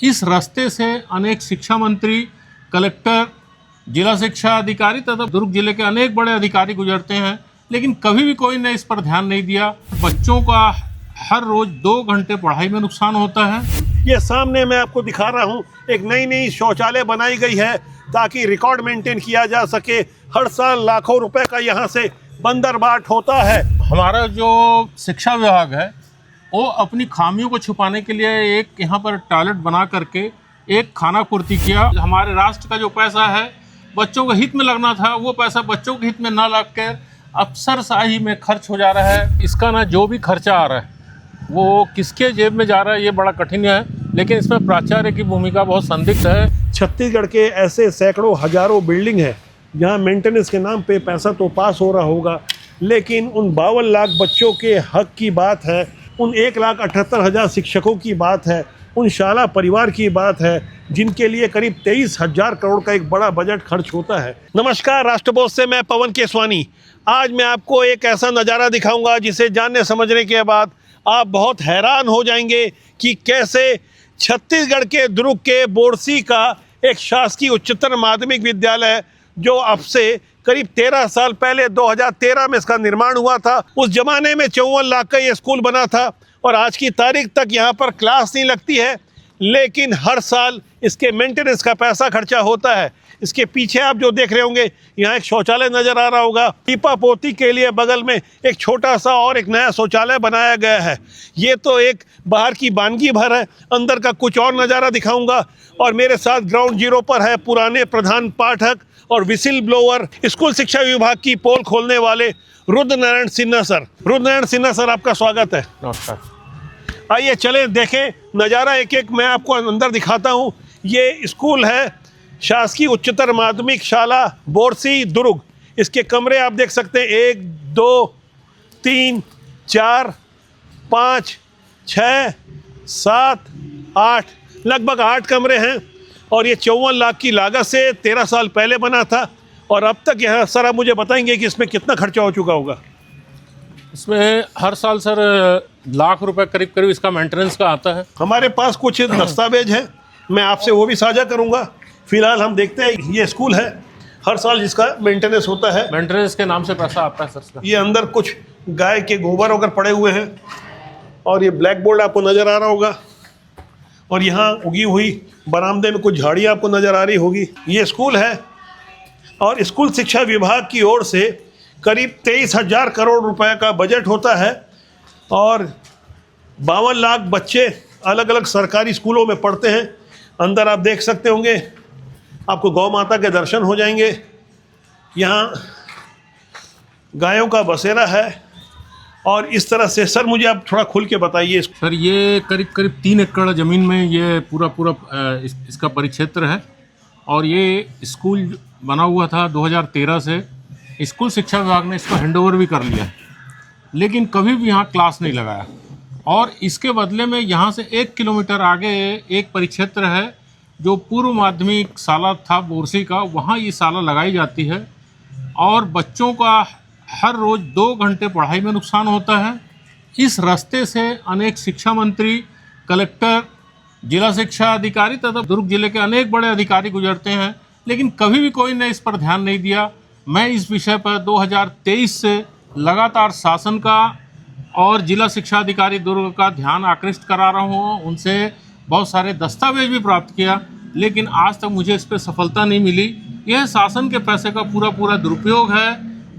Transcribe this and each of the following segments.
इस रास्ते से अनेक शिक्षा मंत्री, कलेक्टर, जिला शिक्षा अधिकारी तथा दुर्ग जिले के अनेक बड़े अधिकारी गुजरते हैं, लेकिन कभी भी कोई ने इस पर ध्यान नहीं दिया। बच्चों का हर रोज 2 घंटे पढ़ाई में नुकसान होता है। ये सामने मैं आपको दिखा रहा हूँ, एक नई शौचालय बनाई गई है ताकि रिकॉर्ड मेंटेन किया जा सके। हर साल लाखों रुपए का यहाँ से बंदरबाट होता है। हमारा जो शिक्षा विभाग है वो अपनी खामियों को छुपाने के लिए एक यहाँ पर टॉयलेट बना करके एक खाना पूर्ति किया। हमारे राष्ट्र का जो पैसा है बच्चों के हित में लगना था, वो पैसा बच्चों के हित में न लगकर अफसरशाही में खर्च हो जा रहा है। इसका ना जो भी खर्चा आ रहा है वो किसके जेब में जा रहा है ये बड़ा कठिन है, लेकिन इसमें प्राचार्य की भूमिका बहुत संदिग्ध है। छत्तीसगढ़ के ऐसे सैकड़ों हजारों बिल्डिंग है जहाँ मेंटेनेंस के नाम पे पैसा तो पास हो रहा होगा, लेकिन उन 52 लाख बच्चों के हक की बात है, उन 1,78,000 शिक्षकों की बात है, उन शाला परिवार की बात है जिनके लिए करीब 23,000 करोड़ का एक बड़ा बजट खर्च होता है। नमस्कार, राष्ट्रबोध से मैं पवन केसवानी। आज मैं आपको एक ऐसा नज़ारा दिखाऊंगा जिसे जानने समझने के बाद आप बहुत हैरान हो जाएंगे कि कैसे छत्तीसगढ़ के दुर्ग के बोरसी का एक शासकीय उच्चतर माध्यमिक विद्यालय, जो अब से करीब 13 साल पहले 2013 में इसका निर्माण हुआ था, उस जमाने में 54 लाख का ये स्कूल बना था और आज की तारीख तक यहाँ पर क्लास नहीं लगती है, लेकिन हर साल इसके मेंटेनेंस का पैसा खर्चा होता है। इसके पीछे आप जो देख रहे होंगे यहाँ एक शौचालय नजर आ रहा होगा। पीपा पोती के लिए बगल में एक छोटा सा और एक नया शौचालय बनाया गया है। ये तो एक बाहर की वानगी भर है, अंदर का कुछ और नज़ारा दिखाऊंगा। और मेरे साथ ग्राउंड जीरो पर है पुराने प्रधान पाठक और विसिल ब्लोअर, स्कूल शिक्षा विभाग की पोल खोलने वाले रुद्रनारायण सिन्हा सर। रुद्रनारायण सिन्हा सर, आपका स्वागत है। नमस्कार। आइए चले देखें नज़ारा, एक एक मैं आपको अंदर दिखाता हूँ। ये स्कूल है शासकीय उच्चतर माध्यमिक शाला बोरसी दुर्ग। इसके कमरे आप देख सकते हैं, 1 2 3 4 5 6 7 8, लगभग 8 कमरे हैं। और ये 54 लाख की लागत से 13 साल पहले बना था। और अब तक यहाँ सर आप मुझे बताएंगे कि इसमें कितना खर्चा हो चुका होगा? इसमें हर साल सर लाख रुपए करीब करीब इसका मेंटेनेंस का आता है। हमारे पास कुछ दस्तावेज हैं, मैं आपसे वो भी साझा करूँगा। फिलहाल हम देखते हैं, ये स्कूल है, हर साल जिसका मेंटेनेंस होता है। मेंटेनेंस के नाम से पैसा आता है सर। ये अंदर कुछ गाय के गोबर वगैरह पड़े हुए हैं और ये ब्लैक बोर्ड आपको नज़र आ रहा होगा। और यहाँ उगी हुई बरामदे में कुछ झाड़ियाँ आपको नज़र आ रही होगी। ये स्कूल है और स्कूल शिक्षा विभाग की ओर से करीब 23,000 करोड़ रुपए का बजट होता है और 52 लाख बच्चे अलग अलग सरकारी स्कूलों में पढ़ते हैं। अंदर आप देख सकते होंगे, आपको गौ माता के दर्शन हो जाएंगे। यहाँ गायों का बसेरा है और इस तरह से। सर मुझे आप थोड़ा खुल के बताइए। सर ये करीब करीब 3 एकड़ ज़मीन में ये पूरा इसका परिक्षेत्र है और ये स्कूल बना हुआ था 2013 से। स्कूल शिक्षा विभाग ने इसको हैंडओवर भी कर लिया, लेकिन कभी भी यहाँ क्लास नहीं लगाया। और इसके बदले में यहाँ से 1 किलोमीटर आगे एक परिक्षेत्र है जो पूर्व माध्यमिक शाला था बोरसी का, वहाँ ये शाला लगाई जाती है और बच्चों का हर रोज 2 घंटे पढ़ाई में नुकसान होता है। इस रास्ते से अनेक शिक्षा मंत्री, कलेक्टर, जिला शिक्षा अधिकारी तथा दुर्ग जिले के अनेक बड़े अधिकारी गुजरते हैं, लेकिन कभी भी कोई ने इस पर ध्यान नहीं दिया। मैं इस विषय पर 2023 से लगातार शासन का और जिला शिक्षा अधिकारी दुर्ग का ध्यान आकृष्ट करा रहा हूँ। उनसे बहुत सारे दस्तावेज भी प्राप्त किया, लेकिन आज तक मुझे इस पर सफलता नहीं मिली। यह शासन के पैसे का पूरा दुरुपयोग है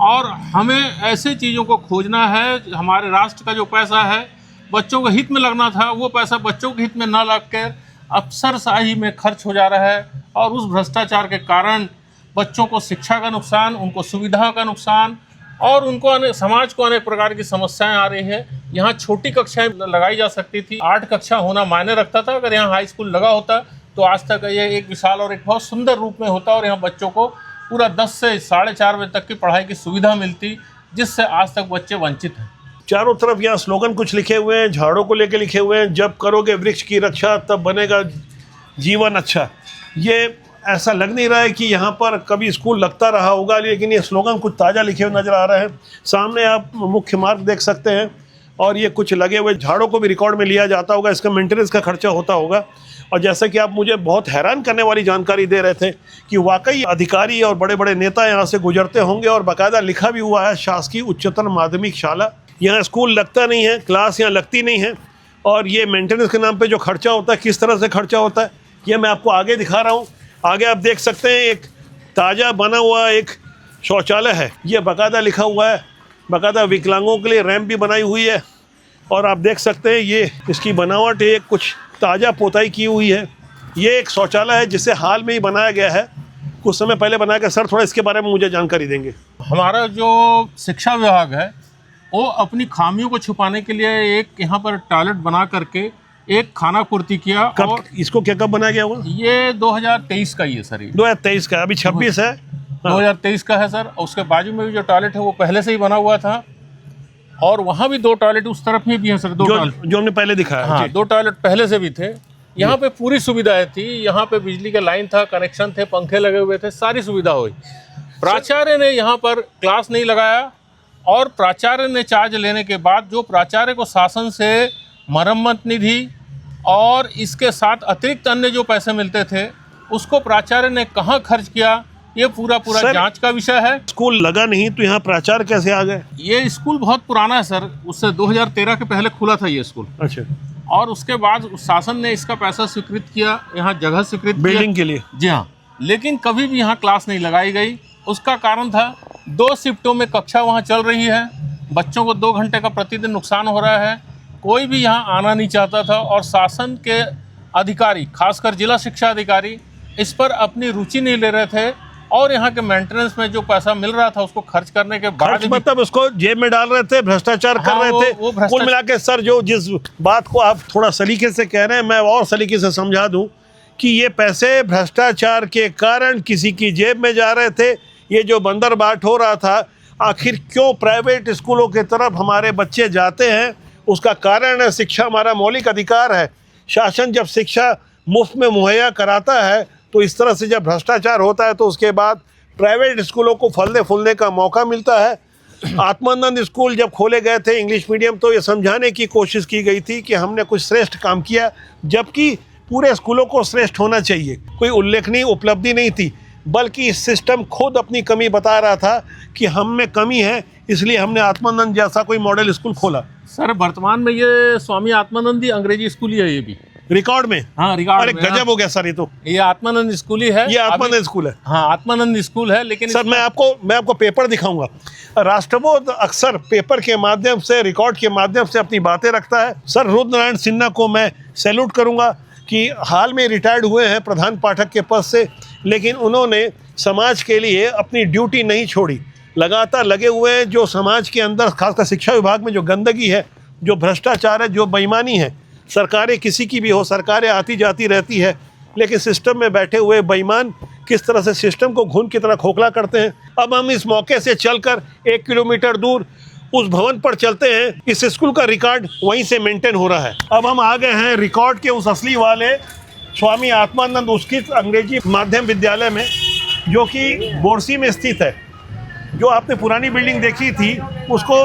और हमें ऐसे चीज़ों को खोजना है। हमारे राष्ट्र का जो पैसा है बच्चों के हित में लगना था, वो पैसा बच्चों के हित में न लगकर अफसरशाही में खर्च हो जा रहा है और उस भ्रष्टाचार के कारण बच्चों को शिक्षा का नुकसान, उनको सुविधा का नुकसान और उनको समाज को अनेक प्रकार की समस्याएं आ रही है। यहाँ छोटी कक्षाएं लगाई जा सकती थी, 8 कक्षा होना मायने रखता था। अगर यहाँ हाई स्कूल लगा होता तो आज तक ये एक विशाल और एक बहुत सुंदर रूप में होता और यहाँ बच्चों को पूरा 10 से 4:30 बजे तक की पढ़ाई की सुविधा मिलती, जिससे आज तक बच्चे वंचित हैं। चारों तरफ यहाँ स्लोगन कुछ लिखे हुए हैं, झाड़ों को लेके लिखे हुए हैं, जब करोगे वृक्ष की रक्षा तब बनेगा जीवन अच्छा। ये ऐसा लग नहीं रहा है कि यहाँ पर कभी स्कूल लगता रहा होगा, लेकिन ये स्लोगन कुछ ताज़ा लिखे हुए नज़र आ रहे हैं। सामने आप मुख्य मार्ग देख सकते हैं और ये कुछ लगे हुए झाड़ों को भी रिकॉर्ड में लिया जाता होगा, इसका मेंटेनेंस का खर्चा होता होगा। और जैसा कि आप मुझे बहुत हैरान करने वाली जानकारी दे रहे थे कि वाकई अधिकारी और बड़े बड़े नेता यहाँ से गुजरते होंगे, और बाकायदा लिखा भी हुआ है शासकीय उच्चतर माध्यमिक शाला। यहाँ स्कूल लगता नहीं है, क्लास यहाँ लगती नहीं है, और ये मेंटेनेंस के नाम पे जो खर्चा होता है, किस तरह से खर्चा होता है, ये मैं आपको आगे दिखा रहा हूँ। आगे आप देख सकते हैं एक ताज़ा बना हुआ एक शौचालय है, ये बाकायदा लिखा हुआ है, बाकायदा विकलांगों के लिए रैंप भी बनाई हुई है, और आप देख सकते हैं ये इसकी बनावट एक कुछ ताज़ा पोताई की हुई है। ये एक शौचालय है जिसे हाल में ही बनाया गया है, कुछ समय पहले बनाया गया। सर थोड़ा इसके बारे में मुझे जानकारी देंगे। हमारा जो शिक्षा विभाग है वो अपनी खामियों को छुपाने के लिए एक यहाँ पर टॉयलेट बना करके एक खाना पूर्ति किया। कब और इसको क्या कब बनाया गया हुआ? ये 2023 का ही है सर। ये 2023 का, अभी 26 है। 2023 का है सर। और उसके बाजू में भी जो टॉयलेट है वो पहले से ही बना हुआ था, और वहाँ भी 2 टॉयलेट उस तरफ में भी है सर। 2 टॉयलेट जो हमने पहले दिखाया। हाँ, 2 टॉयलेट पहले से भी थे। यहाँ पे पूरी सुविधाएं थी, यहाँ पे बिजली का लाइन था, कनेक्शन थे, पंखे लगे हुए थे, सारी सुविधा हुई। प्राचार्य ने यहाँ पर क्लास नहीं लगाया, और प्राचार्य ने चार्ज लेने के बाद जो प्राचार्य को शासन से मरम्मत निधि और इसके साथ अतिरिक्त अन्य जो पैसे मिलते थे उसको प्राचार्य ने कहाँ खर्च किया, ये पूरा जांच का विषय है। स्कूल लगा नहीं तो यहाँ प्राचार्य कैसे आ गए? ये स्कूल बहुत पुराना है सर, उससे 2013 के पहले खुला था ये स्कूल। अच्छा। और उसके बाद शासन ने इसका पैसा स्वीकृत किया, यहाँ जगह स्वीकृत बिल्डिंग के लिए। जी हाँ, लेकिन कभी भी यहाँ क्लास नहीं लगाई गई। उसका कारण था 2 शिफ्टों में कक्षा वहाँ चल रही है, बच्चों को 2 घंटे का प्रतिदिन नुकसान हो रहा है, कोई भी यहाँ आना नहीं चाहता था। और शासन के अधिकारी, खासकर जिला शिक्षा अधिकारी, इस पर अपनी रुचि नहीं ले रहे थे, और यहाँ के मेंटेनेंस में जो पैसा मिल रहा था उसको खर्च करने के बाद मतलब उसको जेब में डाल रहे थे, भ्रष्टाचार कर रहे थे। कुल मिला के सर जो जिस बात को आप थोड़ा सलीके से कह रहे हैं, मैं और सलीके से समझा दूं कि ये पैसे भ्रष्टाचार के कारण किसी की जेब में जा रहे थे। ये जो बंदरबाट हो रहा था, आखिर क्यों प्राइवेट स्कूलों की तरफ हमारे बच्चे जाते हैं, उसका कारण है शिक्षा हमारा मौलिक अधिकार है। शासन जब शिक्षा मुफ्त में मुहैया कराता है तो इस तरह से जब भ्रष्टाचार होता है तो उसके बाद प्राइवेट स्कूलों को फलने फूलने का मौका मिलता है। आत्मानंद स्कूल जब खोले गए थे इंग्लिश मीडियम, तो ये समझाने की कोशिश की गई थी कि हमने कुछ श्रेष्ठ काम किया, जबकि पूरे स्कूलों को श्रेष्ठ होना चाहिए। कोई उल्लेखनीय उपलब्धि नहीं थी, बल्कि इस सिस्टम खुद अपनी कमी बता रहा था कि हम में कमी है, इसलिए हमने आत्मानंद जैसा कोई मॉडल स्कूल खोला। सर वर्तमान में ये स्वामी आत्मानंद ही अंग्रेजी स्कूल ही है, ये भी रिकॉर्ड में। हाँ, रिकॉर्ड अरे में। गजब हो गया सर, ये आत्मानंद स्कूल ही है। ये आत्मानंद स्कूल है। हाँ, आत्मानंद स्कूल है। लेकिन सर मैं आपको पेपर दिखाऊंगा। राष्ट्रबोध अक्सर पेपर के माध्यम से, रिकॉर्ड के माध्यम से अपनी बातें रखता है। सर रुद्रनारायण सिन्हा को मैं सैल्यूट करूंगा कि हाल में रिटायर्ड हुए हैं प्रधान पाठक के पद से, लेकिन उन्होंने समाज के लिए अपनी ड्यूटी नहीं छोड़ी, लगातार लगे हुए हैं। जो समाज के अंदर खासकर शिक्षा विभाग में जो गंदगी है, जो भ्रष्टाचार है, जो बेईमानी है, सरकारें किसी की भी हो, सरकारें आती जाती रहती है, लेकिन सिस्टम में बैठे हुए बेईमान किस तरह से सिस्टम को घुन की तरह खोखला करते हैं। अब हम इस मौके से चलकर 1 किलोमीटर दूर उस भवन पर चलते हैं। इस स्कूल का रिकॉर्ड वहीं से मेंटेन हो रहा है। अब हम आ गए हैं रिकॉर्ड के उस असली वाले स्वामी आत्मानंद उत्कृष्ट अंग्रेजी माध्यम विद्यालय में, जो कि बोरसी में स्थित है। जो आपने पुरानी बिल्डिंग देखी थी उसको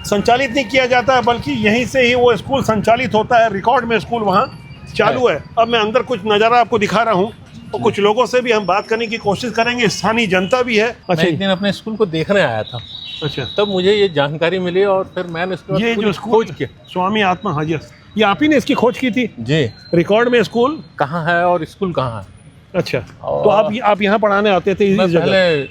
संचालित नहीं किया जाता है, बल्कि यहीं से ही वो स्कूल संचालित होता है। रिकॉर्ड में स्कूल वहाँ चालू है। अब मैं अंदर कुछ नज़ारा आपको दिखा रहा हूँ, और कुछ लोगों से भी हम बात करने की कोशिश करेंगे, स्थानीय जनता भी है। मैं एक दिन अपने स्कूल को देखने आया था। अच्छा। तब मुझे ये जानकारी मिली, और फिर मैंने ये जो खोज किया स्वामी आत्मा, हाँ जी, ये आप ही ने इसकी खोज की थी जी। रिकॉर्ड में स्कूल कहाँ है और स्कूल कहाँ है? अच्छा, तो आप यहाँ पढ़ाने आते थे? मैं पहले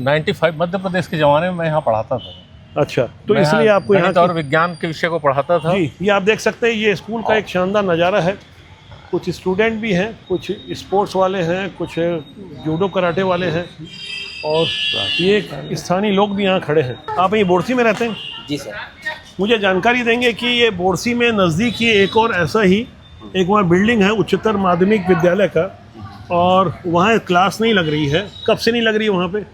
95 मध्य प्रदेश के ज़माने में मैं यहाँ पढ़ाता था। अच्छा, तो इसलिए आपको यहाँ और विज्ञान के विषय को पढ़ाता था जी। ये आप देख सकते हैं, ये स्कूल का एक शानदार नज़ारा है। कुछ स्टूडेंट भी हैं, कुछ स्पोर्ट्स वाले हैं, कुछ जूडो कराटे वाले हैं, और ये स्थानीय लोग भी यहाँ खड़े हैं। आप ये बोरसी में रहते हैं? जी सर। मुझे जानकारी देंगे कि ये बोरसी में नज़दीक ही एक और ऐसा ही एक वहाँ बिल्डिंग है उच्चतर माध्यमिक विद्यालय का, और वहाँ क्लास नहीं लग रही है। कब से नहीं लग रही है वहाँ पे?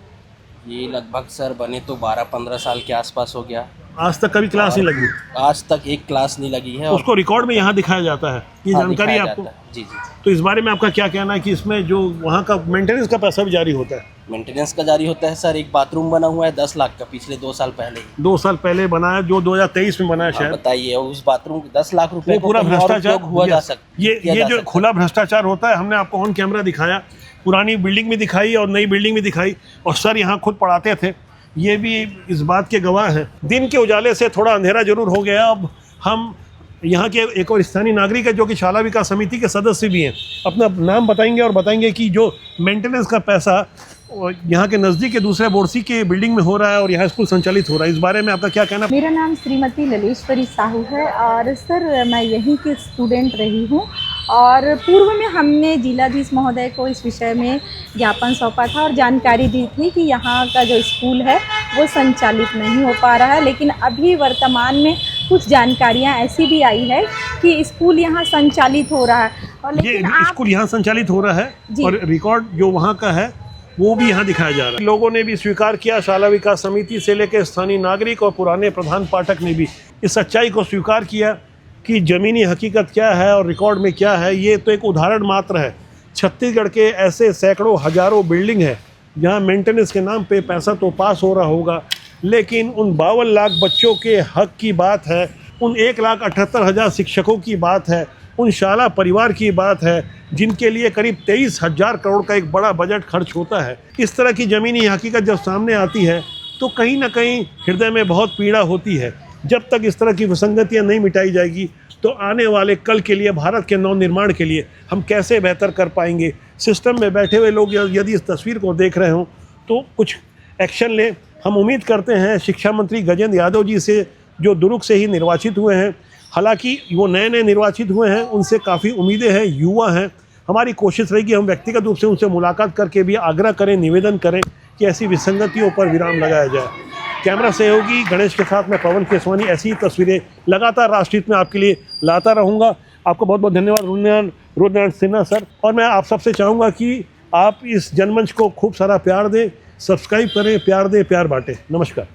ये लगभग सर बने तो 12-15 साल के आसपास हो गया। आज तक कभी क्लास नहीं लगी? आज तक एक क्लास नहीं लगी है। और उसको रिकॉर्ड में यहाँ दिखाया जाता है, ये हाँ, जानकारी दिखाया आपको? जाता है। जी जी। तो इस बारे में आपका क्या कहना है कि इसमें जो वहाँ का मेंटेनेंस का पैसा भी जारी होता है? मेंटेनेंस का जारी होता है सर। एक बाथरूम बना हुआ है 10 लाख का, पिछले 2 साल पहले ही। 2 साल पहले बनाया, जो 2023 में बनाया आप शायद। बताइए, उस बाथरूम 10 लाख रुपए वो को पूरा कहीं और भ्रष्टाचार उपयोग हुआ जा सकता ये जो खुला भ्रष्टाचार होता है, हमने आपको ऑन कैमरा दिखाया, पुरानी बिल्डिंग भी दिखाई और नई बिल्डिंग भी दिखाई, और सर यहाँ खुद पढ़ाते थे, ये भी इस बात के गवाह हैं। दिन के उजाले से थोड़ा अंधेरा जरूर हो गया। अब हम यहाँ के एक और स्थानीय नागरिक है जो कि शाला विकास समिति के सदस्य भी हैं, अपना नाम बताएंगे और बताएंगे कि जो मेंटेनेंस का पैसा यहाँ के नज़दीक के दूसरे बोर्सी के बिल्डिंग में हो रहा है और यहाँ स्कूल संचालित हो रहा है, इस बारे में आपका क्या कहना? मेरा नाम श्रीमती ललेश्वरी साहू है और सर मैं यहीं की स्टूडेंट रही हूँ। और पूर्व में हमने जिलाधीश महोदय को इस विषय में ज्ञापन सौंपा था और जानकारी दी थी कि यहाँ का जो स्कूल है वो संचालित नहीं हो पा रहा है। लेकिन अभी वर्तमान में कुछ जानकारियाँ ऐसी भी आई है कि स्कूल यहाँ संचालित हो रहा है। और ये लेकिन स्कूल यहाँ संचालित हो रहा है जी। और रिकॉर्ड जो वहाँ का है वो भी यहाँ दिखाया जा रहा है। लोगों ने भी स्वीकार किया, शाला विकास समिति से लेकर स्थानीय नागरिक और पुराने प्रधान पाठक ने भी इस सच्चाई को स्वीकार किया कि ज़मीनी हकीकत क्या है और रिकॉर्ड में क्या है। ये तो एक उदाहरण मात्र है। छत्तीसगढ़ के ऐसे सैकड़ों हजारों बिल्डिंग है जहाँ मेंटेनेंस के नाम पे पैसा तो पास हो रहा होगा, लेकिन उन 52 लाख बच्चों के हक की बात है, उन 1,78,000 शिक्षकों की बात है, उन शाला परिवार की बात है जिनके लिए करीब 23,000 करोड़ का एक बड़ा बजट खर्च होता है। इस तरह की ज़मीनी हकीकत जब सामने आती है तो कहीं ना कहीं हृदय में बहुत पीड़ा होती है। जब तक इस तरह की विसंगतियां नहीं मिटाई जाएगी तो आने वाले कल के लिए, भारत के नवनिर्माण के लिए हम कैसे बेहतर कर पाएंगे। सिस्टम में बैठे हुए लोग यदि इस तस्वीर को देख रहे हों तो कुछ एक्शन लें। हम उम्मीद करते हैं शिक्षा मंत्री गजेंद्र यादव जी से, जो दुर्ग से ही निर्वाचित हुए हैं, हालांकि वो नए नए निर्वाचित हुए हैं, उनसे काफ़ी उम्मीदें हैं, युवा हैं। हमारी कोशिश रहेगी हम व्यक्तिगत रूप से उनसे मुलाकात करके भी आग्रह करें, निवेदन करें कि ऐसी विसंगतियों पर विराम लगाया जाए। कैमरा सहयोगी गणेश के साथ मैं पवन केसवानी ऐसी ही तस्वीरें लगातार राष्ट्रहित में आपके लिए लाता रहूँगा। आपको बहुत बहुत धन्यवाद रुद्रनारायण सिन्हा सर। और मैं आप सबसे चाहूँगा कि आप इस जनमंच को खूब सारा प्यार दें, सब्सक्राइब करें, प्यार दें, प्यार बांटें। नमस्कार।